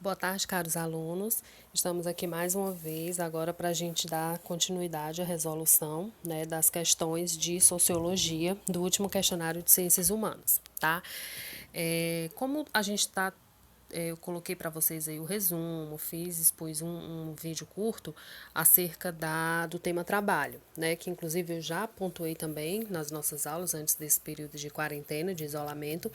Boa tarde, caros alunos. Estamos aqui mais uma vez agora para a gente dar continuidade à resolução, né, das questões de sociologia do último questionário de ciências humanas, tá? Como a gente está eu coloquei para vocês aí o resumo, expus um vídeo curto acerca do tema trabalho, né? Que inclusive eu já pontuei também nas nossas aulas antes desse período de quarentena, de isolamento,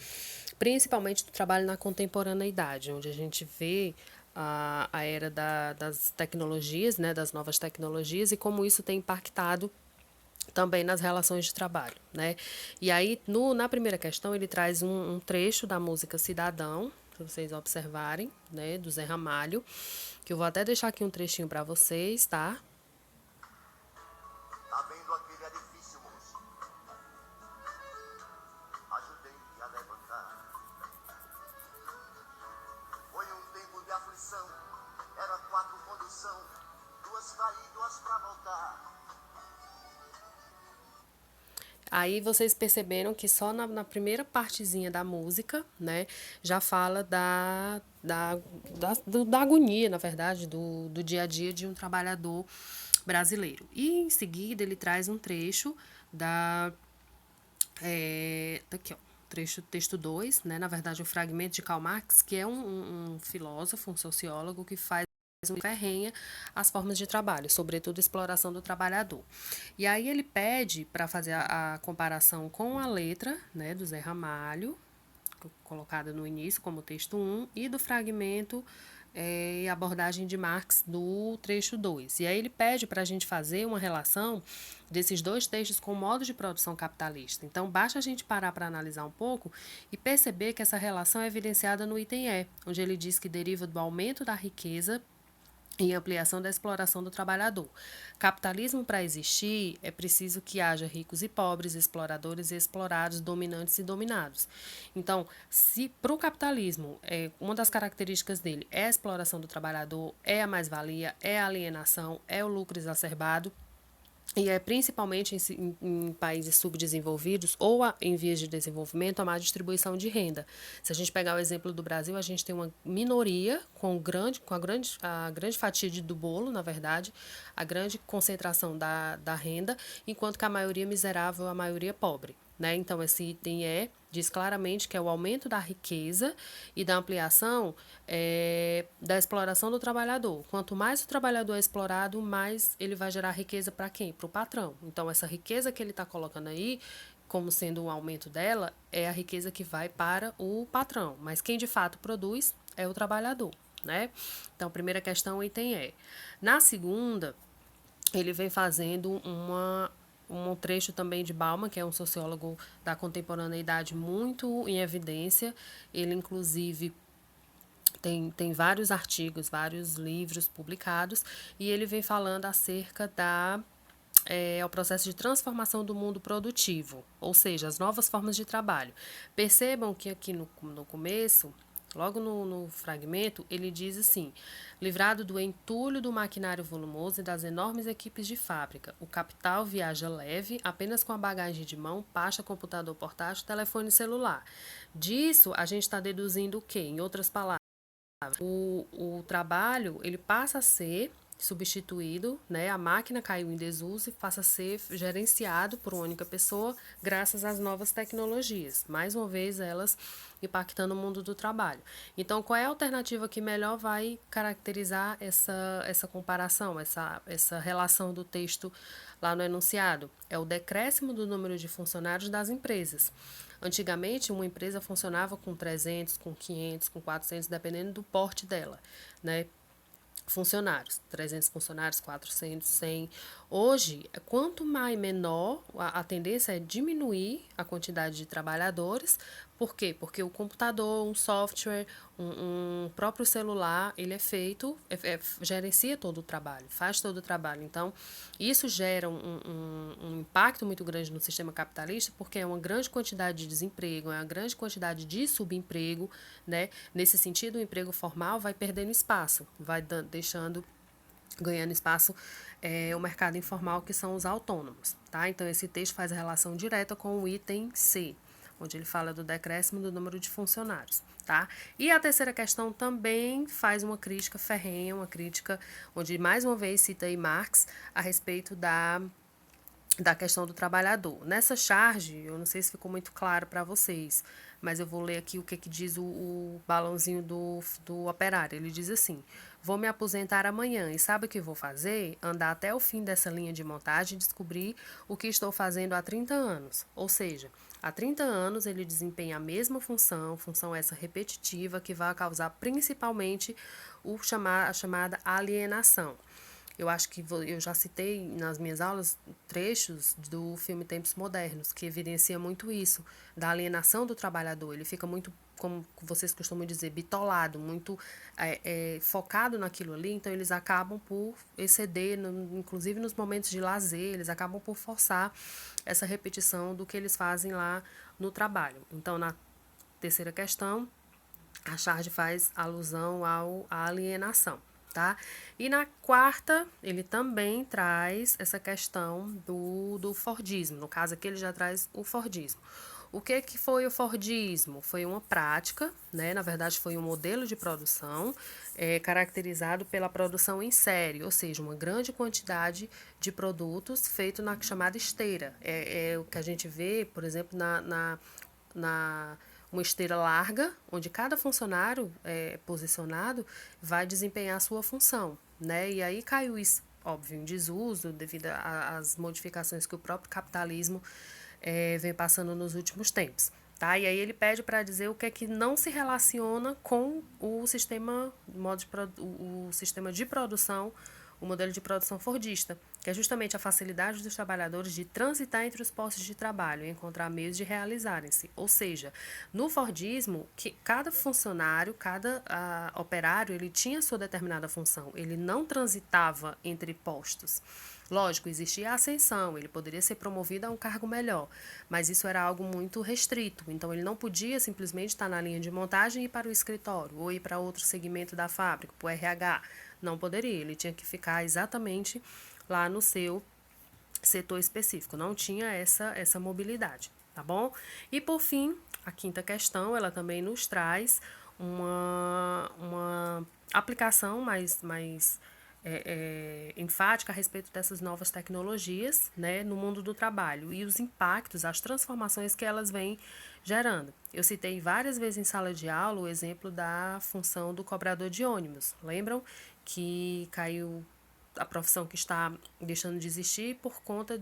principalmente do trabalho na contemporaneidade, onde a gente vê a era das tecnologias, né? Das novas tecnologias e como isso tem impactado também nas relações de trabalho, né? E aí, na primeira questão, ele traz um trecho da música Cidadão, para vocês observarem, né, do Zé Ramalho, que eu vou até deixar aqui um trechinho para vocês, tá? Tá vendo aquele edifício, moço? Ajudei a levantar. Foi um tempo de aflição. Era 4 condução. 2 pra ir, 2 pra voltar. Aí vocês perceberam que só na primeira partezinha da música, né, já fala da agonia, na verdade, do dia a dia de um trabalhador brasileiro. E em seguida ele traz um trecho da. Daqui, ó. Texto 2, né, na verdade, um fragmento de Karl Marx, que é um filósofo, um sociólogo que faz ferrenha as formas de trabalho, sobretudo a exploração do trabalhador. E aí ele pede para fazer a comparação com a letra, né, do Zé Ramalho, colocada no início como texto 1, e do fragmento e abordagem de Marx do trecho 2. E aí ele pede para a gente fazer uma relação desses dois textos com o modo de produção capitalista. Então, basta a gente parar para analisar um pouco e perceber que essa relação é evidenciada no item E, onde ele diz que deriva do aumento da riqueza e ampliação da exploração do trabalhador. Capitalismo, para existir, é preciso que haja ricos e pobres, exploradores e explorados, dominantes e dominados. Então, se para o capitalismo, uma das características dele é a exploração do trabalhador, é a mais-valia, é a alienação, é o lucro exacerbado, e é principalmente em países subdesenvolvidos ou em vias de desenvolvimento a má distribuição de renda. Se a gente pegar o exemplo do Brasil, a gente tem uma minoria a grande fatia do bolo, na verdade, a grande concentração da renda, enquanto que a maioria miserável, a maioria pobre. Né? Então, esse item diz claramente que é o aumento da riqueza e da ampliação da exploração do trabalhador. Quanto mais o trabalhador é explorado, mais ele vai gerar riqueza para quem? Para o patrão. Então, essa riqueza que ele está colocando aí, como sendo um aumento dela, é a riqueza que vai para o patrão. Mas quem de fato produz é o trabalhador. Né? Então, primeira questão, item E. Na segunda, ele vem fazendo um trecho também de Bauman, que é um sociólogo da contemporaneidade muito em evidência. Ele, inclusive, tem vários artigos, vários livros publicados, e ele vem falando acerca o processo de transformação do mundo produtivo, ou seja, as novas formas de trabalho. Percebam que aqui no começo, logo no fragmento, ele diz assim: livrado do entulho do maquinário volumoso e das enormes equipes de fábrica, o capital viaja leve, apenas com a bagagem de mão, pasta, computador portátil, telefone celular. Disso, a gente está deduzindo o quê? Em outras palavras, o trabalho ele passa a ser substituído, né? A máquina caiu em desuso e passa a ser gerenciado por uma única pessoa graças às novas tecnologias. Mais uma vez, elas impactando o mundo do trabalho. Então, qual é a alternativa que melhor vai caracterizar essa comparação, essa relação do texto lá no enunciado? É o decréscimo do número de funcionários das empresas. Antigamente, uma empresa funcionava com 300, com 500, com 400, dependendo do porte dela, né? Funcionários, 300 funcionários, 400, 100. Hoje, quanto mais menor, a tendência é diminuir a quantidade de trabalhadores. Por quê? Porque o computador, um software, um próprio celular, ele é feito, gerencia todo o trabalho, faz todo o trabalho. Então, isso gera um impacto muito grande no sistema capitalista, porque é uma grande quantidade de desemprego, é uma grande quantidade de subemprego, né? Nesse sentido, o emprego formal vai perdendo espaço, vai deixando ganhando espaço o mercado informal, que são os autônomos, tá? Então, esse texto faz a relação direta com o item C. onde ele fala do decréscimo do número de funcionários, tá? E a terceira questão também faz uma crítica ferrenha, uma crítica onde mais uma vez cita aí Marx a respeito da questão do trabalhador. Nessa charge, eu não sei se ficou muito claro para vocês, mas eu vou ler aqui o que diz o balãozinho do operário. Ele diz assim: vou me aposentar amanhã e sabe o que vou fazer? Andar até o fim dessa linha de montagem e descobrir o que estou fazendo há 30 anos. Ou seja, há 30 anos ele desempenha a mesma função essa repetitiva que vai causar principalmente a chamada alienação. Eu acho que eu já citei nas minhas aulas trechos do filme Tempos Modernos, que evidencia muito isso, da alienação do trabalhador. Ele fica muito, como vocês costumam dizer, bitolado, muito focado naquilo ali, então eles acabam por exceder, inclusive nos momentos de lazer, eles acabam por forçar essa repetição do que eles fazem lá no trabalho. Então, na terceira questão, a charge faz alusão à alienação. Tá? E na quarta, ele também traz essa questão do Fordismo. No caso aqui, ele já traz o Fordismo. O que foi o Fordismo? Foi uma prática, né? Na verdade, foi um modelo de produção caracterizado pela produção em série, ou seja, uma grande quantidade de produtos feito na chamada esteira. É o que a gente vê, por exemplo, na uma esteira larga, onde cada funcionário posicionado vai desempenhar a sua função, né? E aí caiu isso, óbvio, em desuso devido às modificações que o próprio capitalismo vem passando nos últimos tempos, tá? E aí ele pede para dizer o que é que não se relaciona com o sistema, o sistema de produção, o modelo de produção fordista, que é justamente a facilidade dos trabalhadores de transitar entre os postos de trabalho e encontrar meios de realizarem-se. Ou seja, no Fordismo, que cada funcionário, cada operário, ele tinha sua determinada função, ele não transitava entre postos. Lógico, existia a ascensão, ele poderia ser promovido a um cargo melhor, mas isso era algo muito restrito, então ele não podia simplesmente estar na linha de montagem e ir para o escritório, ou ir para outro segmento da fábrica, para o RH. Não poderia, ele tinha que ficar exatamente lá no seu setor específico, não tinha essa mobilidade, tá bom? E por fim, a quinta questão, ela também nos traz uma aplicação mais enfática a respeito dessas novas tecnologias, né, no mundo do trabalho e os impactos, as transformações que elas vêm gerando. Eu citei várias vezes em sala de aula o exemplo da função do cobrador de ônibus. Lembram que caiu a profissão que está deixando de existir por conta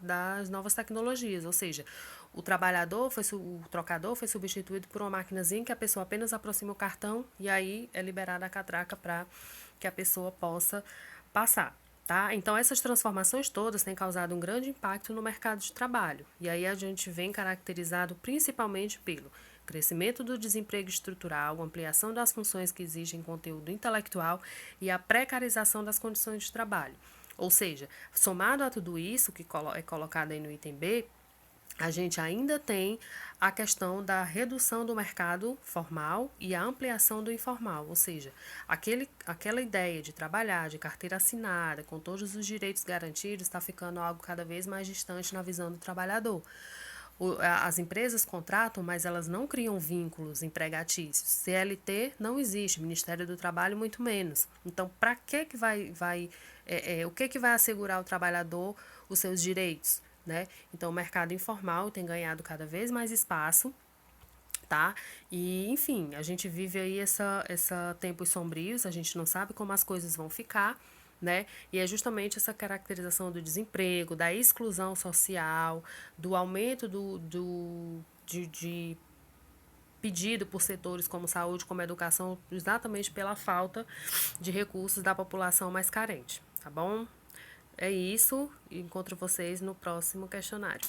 das novas tecnologias, ou seja, o trocador foi substituído por uma maquinazinha que a pessoa apenas aproxima o cartão e aí é liberada a catraca para que a pessoa possa passar. Tá? Então, essas transformações todas têm causado um grande impacto no mercado de trabalho. E aí a gente vem caracterizado principalmente pelo crescimento do desemprego estrutural, ampliação das funções que exigem conteúdo intelectual e a precarização das condições de trabalho. Ou seja, somado a tudo isso que é colocado aí no item B, a gente ainda tem a questão da redução do mercado formal e a ampliação do informal, ou seja, aquela ideia de trabalhar de carteira assinada, com todos os direitos garantidos, está ficando algo cada vez mais distante na visão do trabalhador. As empresas contratam, mas elas não criam vínculos empregatícios. CLT não existe, Ministério do Trabalho muito menos. Então, para que o que vai assegurar ao trabalhador os seus direitos? Né? Então, o mercado informal tem ganhado cada vez mais espaço, tá? E, enfim, a gente vive aí essa tempos sombrios, a gente não sabe como as coisas vão ficar, né? E é justamente essa caracterização do desemprego, da exclusão social, do aumento de pedido por setores como saúde, como educação, exatamente pela falta de recursos da população mais carente, tá bom? É isso, encontro vocês no próximo questionário.